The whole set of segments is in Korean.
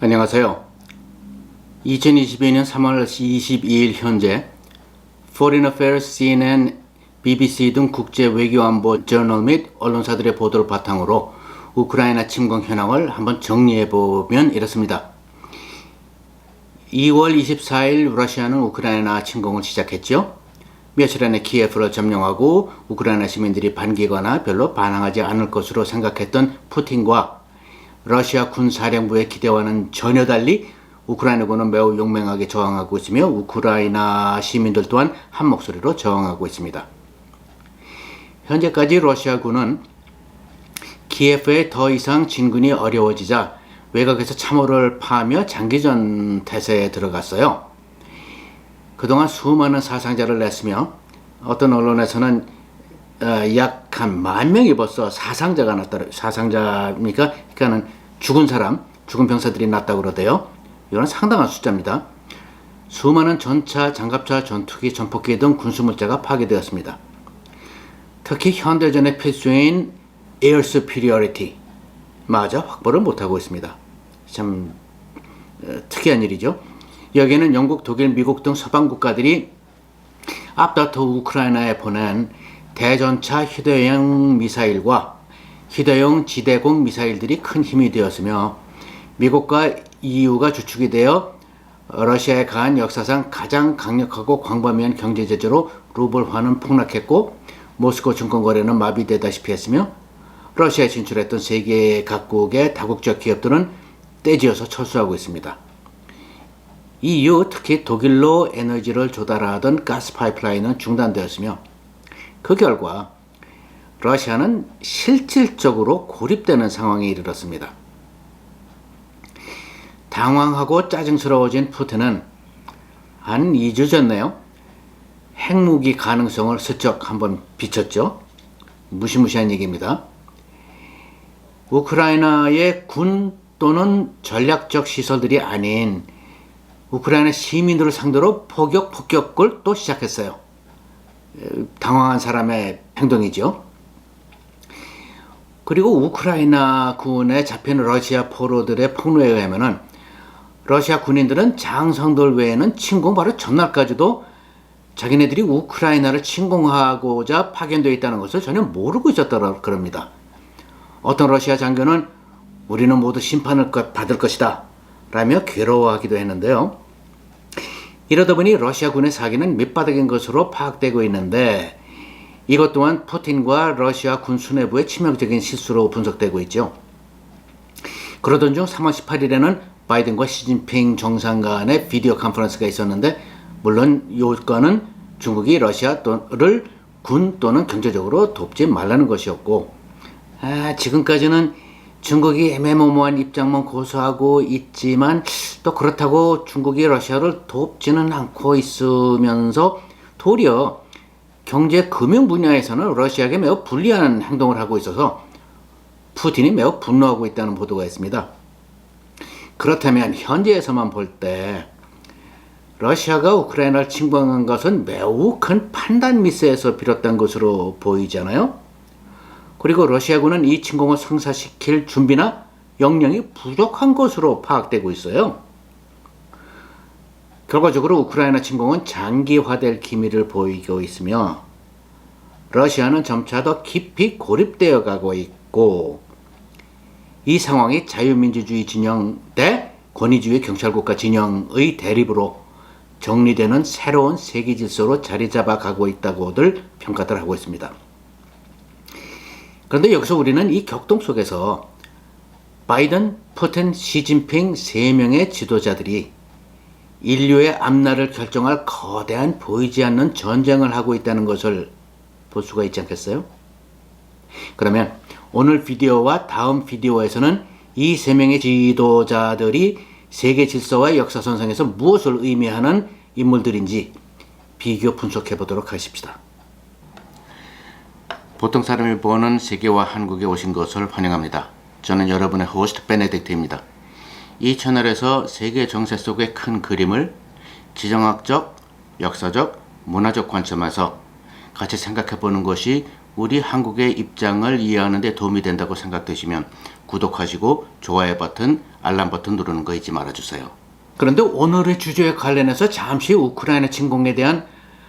안녕하세요. 2022년 3월 22일 현재 Foreign Affairs, CNN, BBC 등 국제 외교안보 저널 및 언론사들의 보도를 바탕으로 우크라이나 침공 현황을 한번 정리해보면 이렇습니다. 2월 24일 러시아는 우크라이나 침공을 시작했죠. 며칠 안에 키예프를 점령하고 우크라이나 시민들이 반기거나 별로 반항하지 않을 것으로 생각했던 푸틴과 러시아 군사령부의 기대와는 전혀 달리 우크라이나군은 매우 용맹하게 저항하고 있으며 우크라이나 시민들 또한 한 목소리로 저항하고 있습니다. 현재까지 러시아군은 키예프에 더 이상 진군이 어려워지자 외곽에서 참호를 파하며 장기전 태세에 들어갔어요. 그동안 수많은 사상자를 냈으며 어떤 언론에서는 약 한 10,000명이 벌써 사상자가 났다. 사상자입니까? 그러니까는 죽은 사람, 죽은 병사들이 났다고 그러대요. 이건 상당한 숫자입니다. 수많은 전차, 장갑차, 전투기, 전폭기 등 군수물자가 파괴되었습니다. 특히 현대전의 필수인 Air Superiority 마저 확보를 못하고 있습니다. 참 특이한 일이죠. 여기에는 영국, 독일, 미국 등 서방 국가들이 앞다퉈 우크라이나에 보낸 대전차 휴대용 미사일과 휴대용 지대공 미사일들이 큰 힘이 되었으며 미국과 EU가 주축이 되어 러시아에 가한 역사상 가장 강력하고 광범위한 경제 제재로 루블화는 폭락했고 모스크 증권거래는 마비되다시피 했으며 러시아에 진출했던 세계 각국의 다국적 기업들은 떼지어서 철수하고 있습니다. 이 이후 특히 독일로 에너지를 조달하던 가스 파이프라인은 중단되었으며 그 결과 러시아는 실질적으로 고립되는 상황에 이르렀습니다. 당황하고 짜증스러워진 푸틴은 한 2주 전에요. 핵무기 가능성을 슬쩍 한번 비쳤죠. 무시무시한 얘기입니다. 우크라이나의 군 또는 전략적 시설들이 아닌 우크라이나 시민들을 상대로 폭격을 또 시작했어요. 당황한 사람의 행동이죠. 그리고 우크라이나 군에 잡힌 러시아 포로들의 폭로에 의하면은 러시아 군인들은 장성들 외에는 침공 바로 전날까지도 자기네들이 우크라이나를 침공하고자 파견되어 있다는 것을 전혀 모르고 있었다고 그럽니다. 어떤 러시아 장교는 우리는 모두 심판을 받을 것이다 라며 괴로워하기도 했는데요. 이러다 보니 러시아군의 사기는 밑바닥인 것으로 파악되고 있는데 이것 또한 푸틴과 러시아 군 수뇌부의 치명적인 실수로 분석되고 있죠. 그러던 중 3월 18일에는 바이든과 시진핑 정상 간의 비디오 컨퍼런스가 있었는데 물론 요건은 중국이 러시아를 군 또는 경제적으로 돕지 말라는 것이었고 지금까지는 중국이 애매모호한 입장만 고수하고 있지만 또 그렇다고 중국이 러시아를 돕지는 않고 있으면서 도리어 경제 금융 분야에서는 러시아에게 매우 불리한 행동을 하고 있어서 푸틴이 매우 분노하고 있다는 보도가 있습니다. 그렇다면 현재에서만 볼 때 러시아가 우크라이나를 침공한 것은 매우 큰 판단 미스에서 비롯된 것으로 보이잖아요. 그리고 러시아군은 이 침공을 성사시킬 준비나 역량이 부족한 것으로 파악되고 있어요. 결과적으로 우크라이나 침공은 장기화될 기미를 보이고 있으며 러시아는 점차 더 깊이 고립되어 가고 있고 이 상황이 자유민주주의 진영 대 권위주의 경찰국가 진영의 대립으로 정리되는 새로운 세계 질서로 자리 잡아 가고 있다고들 평가들 하고 있습니다. 그런데 여기서 우리는 이 격동 속에서 바이든, 푸틴, 시진핑 3명의 지도자들이 인류의 앞날을 결정할 거대한 보이지 않는 전쟁을 하고 있다는 것을 볼 수가 있지 않겠어요? 그러면 오늘 비디오와 다음 비디오에서는 이 3명의 지도자들이 세계 질서와 역사선상에서 무엇을 의미하는 인물들인지 비교 분석해 보도록 하십시다. 보통 사람이 보는 세계와 한국에 오신 것을 환영합니다. 저는 여러분의 호스트 베네딕트입니다. 이 채널에서 세계 정세 속의 큰 그림을 지정학적, 역사적, 문화적 관점에서 같이 생각해 보는 것이 우리 한국의 입장을 이해하는 데 도움이 된다고 생각되시면 구독하시고 좋아요 버튼, 알람 버튼 누르는 거 잊지 말아주세요. 그런데 오늘의 주제에 관련해서 잠시 우크라이나 침공에 대한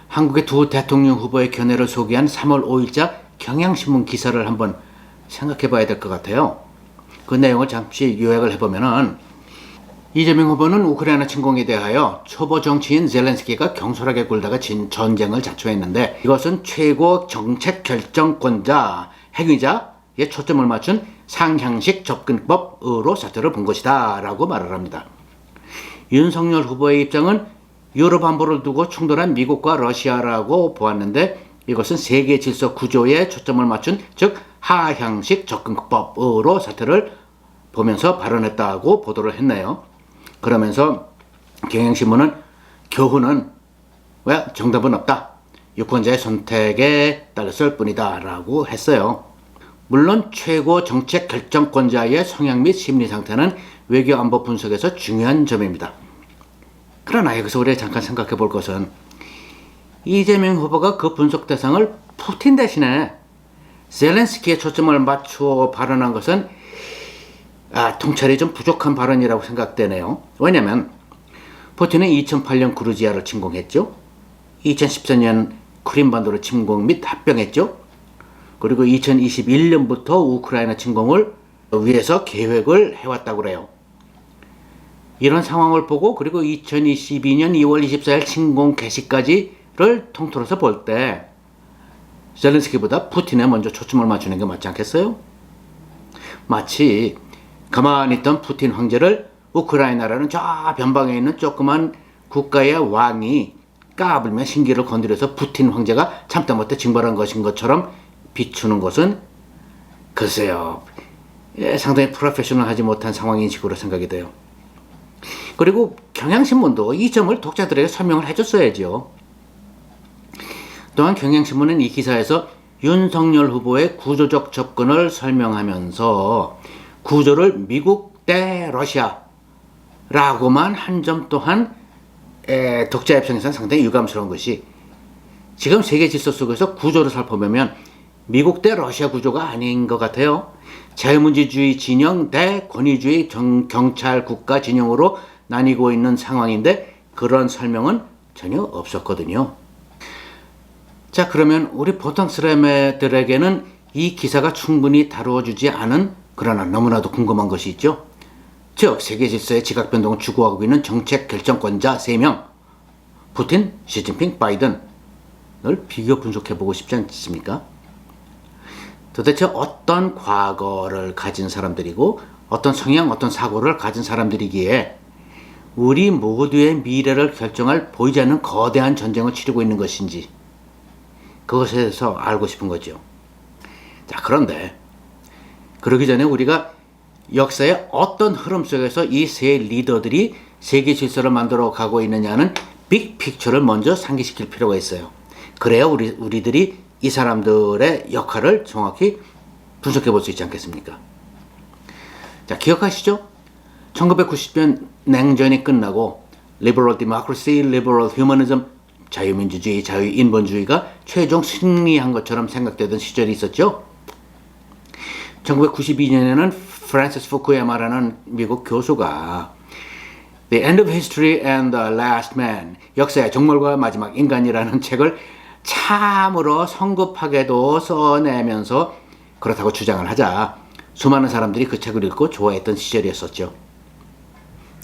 한국의 두 대통령 후보의 견해를 소개한 3월 5일자 경향신문 기사를 한번 생각해 봐야 될 것 같아요. 그 내용을 잠시 요약을 해보면은, 이재명 후보는 우크라이나 침공에 대하여 초보 정치인 젤렌스키가 경솔하게 굴다가 진 전쟁을 자초했는데, 이것은 최고 정책 결정권자, 핵위자에 초점을 맞춘 상향식 접근법으로 사태를 본 것이다 라고 말을 합니다. 윤석열 후보의 입장은 유럽 안보를 두고 충돌한 미국과 러시아라고 보았는데, 이것은 세계 질서 구조에 초점을 맞춘, 즉 하향식 접근법으로 사태를 보면서 발언했다고 보도를 했네요. 그러면서 경향신문은 교훈은 왜 정답은 없다, 유권자의 선택에 따랐을 뿐이다 라고 했어요. 물론 최고 정책 결정권자의 성향 및 심리 상태는 외교 안보 분석에서 중요한 점입니다. 그러나 여기서 우리가 잠깐 생각해 볼 것은, 이재명 후보가 그 분석 대상을 푸틴 대신에 젤렌스키에 초점을 맞추어 발언한 것은 통찰이 좀 부족한 발언이라고 생각되네요. 왜냐하면 푸틴은 2008년 그루지아를 침공했죠. 2014년 크림반도를 침공 및 합병했죠. 그리고 2021년부터 우크라이나 침공을 위해서 계획을 해왔다고 그래요. 이런 상황을 보고, 그리고 2022년 2월 24일 침공 개시까지를 통틀어서 볼 때 젤렌스키보다 푸틴에 먼저 초점을 맞추는 게 맞지 않겠어요? 마치 가만히 있던 푸틴 황제를 우크라이나라는 저 변방에 있는 조그만 국가의 왕이 까불며 신기를 건드려서 푸틴 황제가 참다 못해 징벌한 것인 것처럼 비추는 것은 글쎄요, 상당히 프로페셔널하지 못한 상황인식으로 생각이 돼요. 그리고 경향신문도 이 점을 독자들에게 설명을 해줬어야죠. 또한 경향신문은 이 기사에서 윤석열 후보의 구조적 접근을 설명하면서 구조를 미국 대 러시아라고만 한 점 또한 독자 입장에서는 상당히 유감스러운 것이, 지금 세계 질서 속에서 구조를 살펴보면 미국 대 러시아 구조가 아닌 것 같아요. 자유민주주의 진영 대 권위주의 경찰 국가 진영으로 나뉘고 있는 상황인데, 그런 설명은 전혀 없었거든요. 자, 그러면 우리 보통 사람들에게는 이 기사가 충분히 다루어주지 않은, 그러나 너무나도 궁금한 것이 있죠. 즉 세계 질서의 지각 변동을 주고하고 있는 정책 결정권자 3명, 푸틴, 시진핑, 바이든을 비교 분석해보고 싶지 않습니까? 도대체 어떤 과거를 가진 사람들이고 어떤 성향, 어떤 사고를 가진 사람들이기에 우리 모두의 미래를 결정할 보이지 않는 거대한 전쟁을 치르고 있는 것인지, 그것에 대해서 알고 싶은 거죠. 자, 그런데 그러기 전에 우리가 역사의 어떤 흐름 속에서 이 세 리더들이 세계 질서를 만들어 가고 있느냐는 빅 픽처를 먼저 상기시킬 필요가 있어요. 그래야 우리들이 이 사람들의 역할을 정확히 분석해 볼 수 있지 않겠습니까? 자, 기억하시죠? 1990년 냉전이 끝나고 리버럴 디모크라시, 리버럴 휴머니즘, 자유민주주의, 자유인본주의가 최종 승리한 것처럼 생각되던 시절이 있었죠. 1992년에는 프란시스 후쿠야마라는 미국 교수가 The End of History and the Last Man, 역사의 종말과 마지막 인간이라는 책을 참으로 성급하게도 써내면서 그렇다고 주장을 하자 수많은 사람들이 그 책을 읽고 좋아했던 시절이었었죠.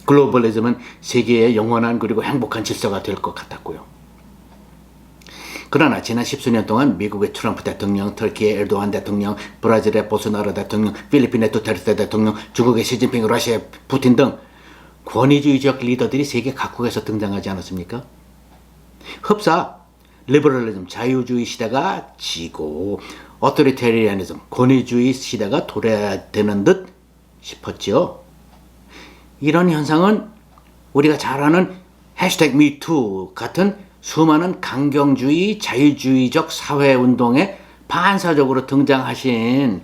글로벌리즘은 세계의 영원한 그리고 행복한 질서가 될 것 같았고요. 그러나 지난 10수년 동안 미국의 트럼프 대통령, 터키의 에르도안 대통령, 브라질의 보스나로 대통령, 필리핀의 두테르테 대통령, 중국의 시진핑, 러시아의 푸틴 등 권위주의적 리더들이 세계 각국에서 등장하지 않았습니까? 흡사 리버럴리즘, 자유주의 시대가 지고 어토리테리아니즘, 권위주의 시대가 도래되는 듯 싶었죠. 이런 현상은 우리가 잘 아는 해시태그 미투 같은 수많은 강경주의, 자유주의적 사회운동에 반사적으로 등장하신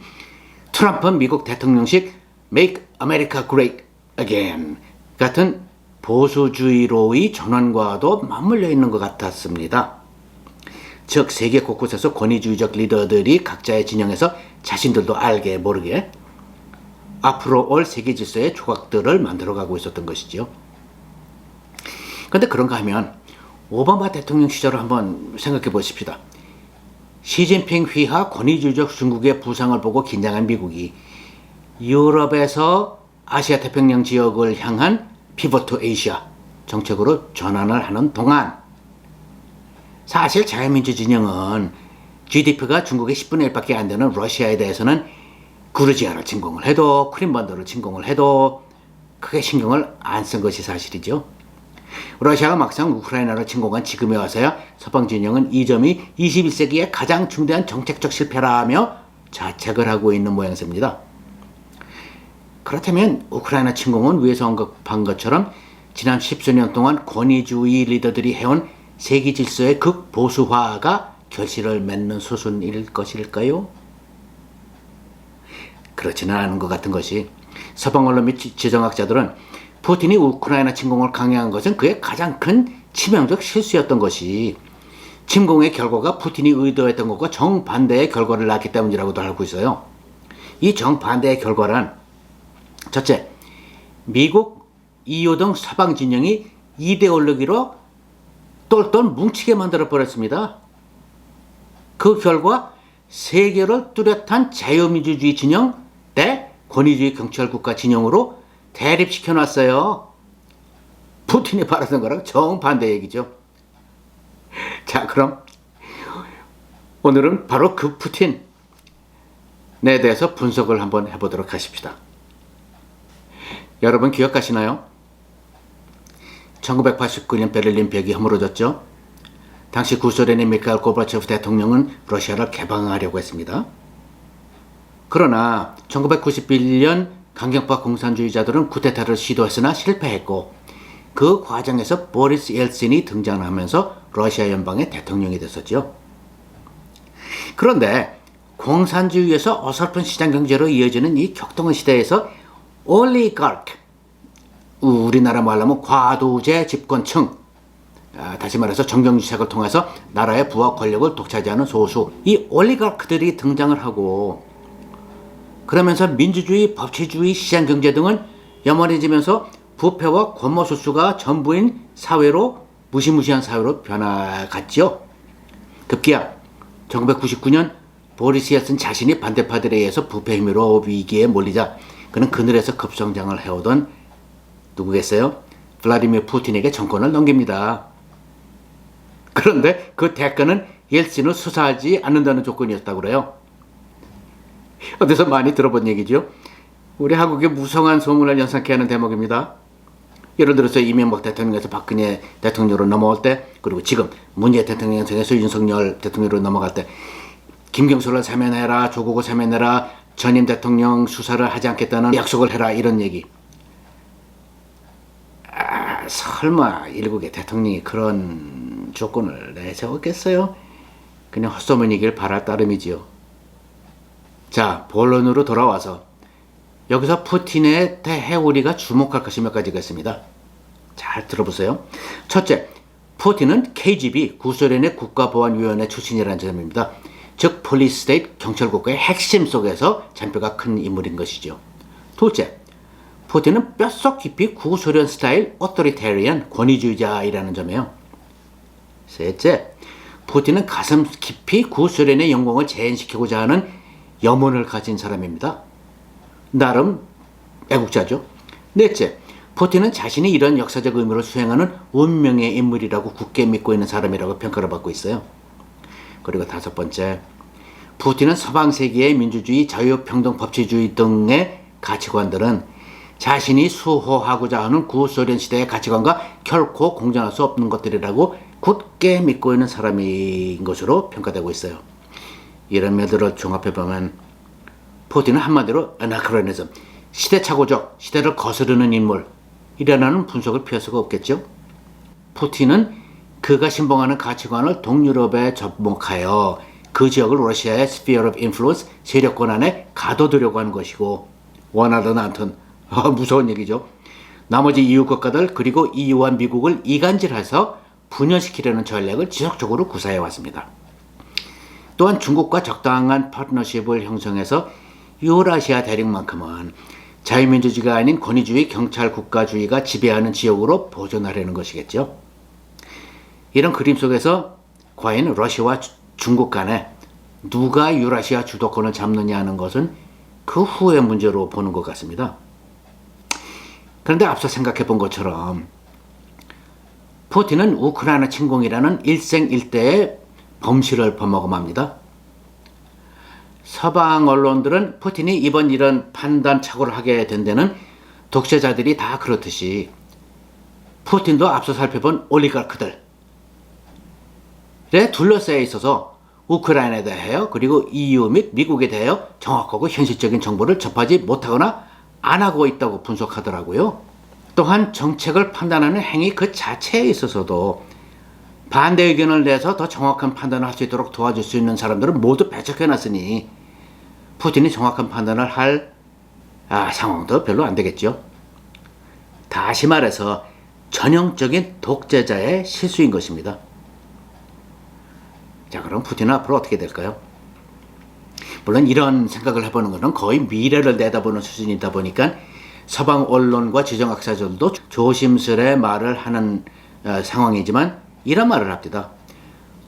트럼프 미국 대통령식 Make America Great Again 같은 보수주의로의 전환과도 맞물려 있는 것 같았습니다. 즉 세계 곳곳에서 권위주의적 리더들이 각자의 진영에서 자신들도 알게 모르게 앞으로 올 세계 질서의 조각들을 만들어가고 있었던 것이죠. 그런데 그런가 하면 오바마 대통령 시절을 한번 생각해 보십시다. 시진핑 휘하 권위주의적 중국의 부상을 보고 긴장한 미국이 유럽에서 아시아 태평양 지역을 향한 피벗 투 아시아 정책으로 전환을 하는 동안 사실 자유민주 진영은 GDP가 중국의 10분의 1밖에 안 되는 러시아에 대해서는 그루지아를 침공을 해도 크림반도를 침공을 해도 크게 신경을 안 쓴 것이 사실이죠. 러시아가 막상 우크라이나를 침공한 지금에 와서야 서방 진영은 이 점이 21세기의 가장 중대한 정책적 실패라며 자책을 하고 있는 모양새입니다. 그렇다면 우크라이나 침공은 위에서 언급한 것처럼 지난 10수년 동안 권위주의 리더들이 해온 세계 질서의 극보수화가 결실을 맺는 수순일 것일까요? 그렇지는 않은 것 같은 것이 서방 언론 및 지정학자들은 푸틴이 우크라이나 침공을 강행한 것은 그의 가장 큰 치명적 실수였던 것이 침공의 결과가 푸틴이 의도했던 것과 정반대의 결과를 낳기 때문이라고도 알고 있어요. 이 정반대의 결과란 첫째, 미국, EU 등 서방 진영이 이데올로기로 똘똘 뭉치게 만들어버렸습니다. 그 결과 세계를 뚜렷한 자유민주주의 진영 대 권위주의 경찰국가 진영으로 대립시켜놨어요. 푸틴이 바라던 거랑 정반대 얘기죠. 자, 그럼 오늘은 바로 그 푸틴에 대해서 분석을 한번 해보도록 하십시다. 여러분 기억하시나요? 1989년 베를린 벽이 허물어졌죠. 당시 구소련의 미카일 고바초프 대통령은 러시아를 개방하려고 했습니다. 그러나 1991년 강경파 공산주의자들은 쿠데타를 시도했으나 실패했고 그 과정에서 보리스 옐신이 등장하면서 러시아 연방의 대통령이 됐었죠. 그런데 공산주의에서 어설픈 시장경제로 이어지는 이 격동의 시대에서 올리가르크, 우리나라 말로 하면 과도제 집권층, 다시 말해서 정경유착을 통해서 나라의 부와 권력을 독차지하는 소수, 이 올리가르크들이 등장을 하고 그러면서 민주주의, 법치주의, 시장경제 등은 염원해지면서 부패와 권모술수가 전부인 사회로 무시무시한 사회로 변화갔죠. 급기야 1999년 보리스 옐슨 자신이 반대파들에 의해서 부패 혐의로 위기에 몰리자 그는 그늘에서 급성장을 해오던 누구겠어요? 블라디미르 푸틴에게 정권을 넘깁니다. 그런데 그 대가는 옐신을 수사하지 않는다는 조건이었다고 그래요. 어디서 많이 들어본 얘기죠. 우리 한국의 무성한 소문을 연상케 하는 대목입니다. 예를 들어서 이명박 대통령에서 박근혜 대통령으로 넘어올 때, 그리고 지금 문재인 대통령에서 윤석열 대통령으로 넘어갈 때 김경수를 사면해라, 조국을 사면해라, 전임 대통령 수사를 하지 않겠다는 약속을 해라, 이런 얘기. 설마 일국의 대통령이 그런 조건을 내세웠겠어요? 그냥 헛소문이길 바랄 따름이지요. 자, 본론으로 돌아와서 여기서 푸틴에 대해 우리가 주목할 것이 몇 가지가 있습니다. 잘 들어보세요. 첫째, 푸틴은 KGB, 구소련의 국가보안위원회 출신이라는 점입니다. 즉 폴리스 스테이트, 경찰국가의 핵심 속에서 잔뼈가 큰 인물인 것이죠. 둘째, 푸틴은 뼛속 깊이 구소련 스타일 오토리테리언 권위주의자이라는 점이에요. 셋째, 푸틴은 가슴 깊이 구소련의 영광을 재현시키고자 하는 염원을 가진 사람입니다. 나름 애국자죠. 넷째, 푸틴은 자신이 이런 역사적 의무를 수행하는 운명의 인물이라고 굳게 믿고 있는 사람이라고 평가를 받고 있어요. 그리고 다섯 번째, 푸틴은 서방 세계의 민주주의, 자유평등, 법치주의 등의 가치관들은 자신이 수호하고자 하는 구소련 시대의 가치관과 결코 공존할 수 없는 것들이라고 굳게 믿고 있는 사람인 것으로 평가되고 있어요. 이런 면들을 종합해보면 푸틴은 한마디로 아나크로니즘, 시대착오적, 시대를 거스르는 인물이라는 분석을 피할 수가 없겠죠. 푸틴은 그가 신봉하는 가치관을 동유럽에 접목하여 그 지역을 러시아의 Sphere of Influence, 세력권 안에 가둬두려고 하는 것이고, 원하든 않든 무서운 얘기죠. 나머지 EU 국가들 그리고 EU와 미국을 이간질해서 분열시키려는 전략을 지속적으로 구사해 왔습니다. 또한 중국과 적당한 파트너십을 형성해서 유라시아 대륙만큼은 자유민주주의가 아닌 권위주의 경찰 국가주의가 지배하는 지역으로 보존하려는 것이겠죠. 이런 그림 속에서 과연 러시아와 중국 간에 누가 유라시아 주도권을 잡느냐 하는 것은 그 후의 문제로 보는 것 같습니다. 그런데 앞서 생각해 본 것처럼 푸틴은 우크라이나 침공이라는 일생일대의 범실을 범하고맙니다. 서방 언론들은 푸틴이 이번 이런 판단 착오를 하게 된 데는 독재자들이 다 그렇듯이 푸틴도 앞서 살펴본 올리가크들에 둘러싸여 있어서 우크라이나에 대하여 그리고 EU 및 미국에 대하여 정확하고 현실적인 정보를 접하지 못하거나 안 하고 있다고 분석하더라고요. 또한 정책을 판단하는 행위 그 자체에 있어서도 반대 의견을 내서 더 정확한 판단을 할 수 있도록 도와줄 수 있는 사람들은 모두 배척해놨으니 푸틴이 정확한 판단을 할 상황도 별로 안 되겠죠. 다시 말해서 전형적인 독재자의 실수인 것입니다. 자, 그럼 푸틴은 앞으로 어떻게 될까요? 물론 이런 생각을 해보는 것은 거의 미래를 내다보는 수준이다 보니까 서방 언론과 지정학자들도 조심스레 말을 하는 상황이지만 이런 말을 합니다.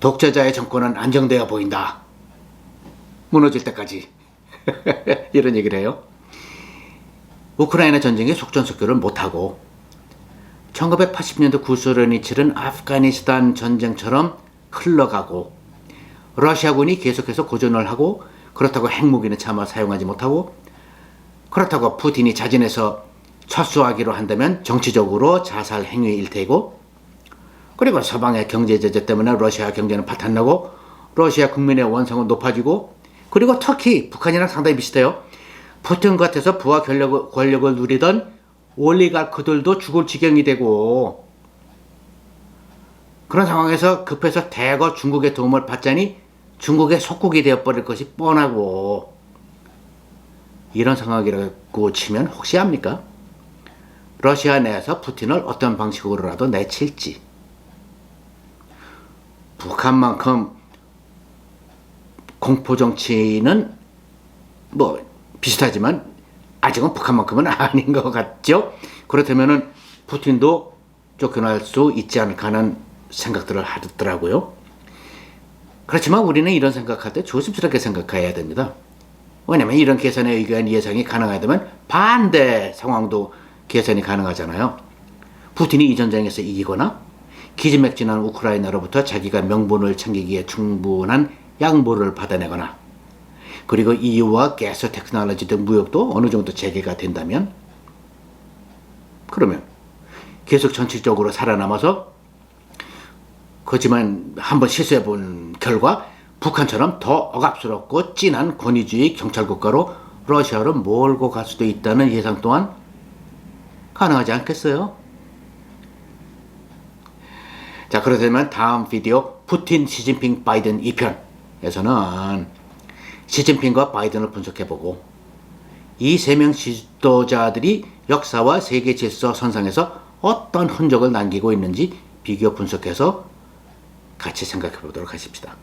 독재자의 정권은 안정되어 보인다. 무너질 때까지. 이런 얘기를 해요. 우크라이나 전쟁이 속전속결을 못하고 1980년대 구소련이 치른 아프가니스탄 전쟁처럼 흘러가고 러시아군이 계속해서 고전을 하고 그렇다고 핵무기는 차마 사용하지 못하고 그렇다고 푸틴이 자진해서 철수하기로 한다면 정치적으로 자살 행위일 테고 그리고 서방의 경제 제재 때문에 러시아 경제는 파탄나고 러시아 국민의 원성은 높아지고 그리고 특히 북한이랑 상당히 비슷해요. 푸틴 같아서 부와 권력을 누리던 올리가크들도 죽을 지경이 되고 그런 상황에서 급해서 대거 중국의 도움을 받자니 중국의 속국이 되어버릴 것이 뻔하고 이런 상황이라고 치면 혹시 압니까? 러시아 내에서 푸틴을 어떤 방식으로라도 내칠지 북한만큼 공포정치는 뭐 비슷하지만 아직은 북한만큼은 아닌 것 같죠? 그렇다면은 푸틴도 쫓겨날 수 있지 않을까 하는 생각들을 하더라고요. 그렇지만 우리는 이런 생각할 때 조심스럽게 생각해야 됩니다. 왜냐면 이런 계산에 의한 예상이 가능하다면 반대 상황도 계산이 가능하잖아요. 푸틴이 이 전쟁에서 이기거나 기지맥진한 우크라이나로부터 자기가 명분을 챙기기에 충분한 양보를 받아내거나 그리고 EU와 가스 테크놀로지 등 무역도 어느 정도 재개가 된다면 그러면 계속 전체적으로 살아남아서 그렇지만 한번 실수해 본 결과 북한처럼 더 억압스럽고 진한 권위주의 경찰국가로 러시아를 몰고 갈 수도 있다는 예상 또한 가능하지 않겠어요? 자, 그렇다면 다음 비디오 푸틴, 시진핑, 바이든 2편에서는 시진핑과 바이든을 분석해보고 이 세 명 지도자들이 역사와 세계 질서 선상에서 어떤 흔적을 남기고 있는지 비교 분석해서 같이 생각해보도록 하십시다.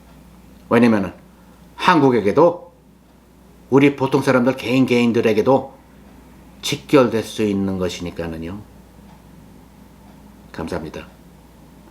왜냐면은 한국에게도 우리 보통 사람들 개인들에게도 직결될 수 있는 것이니까는요. 감사합니다.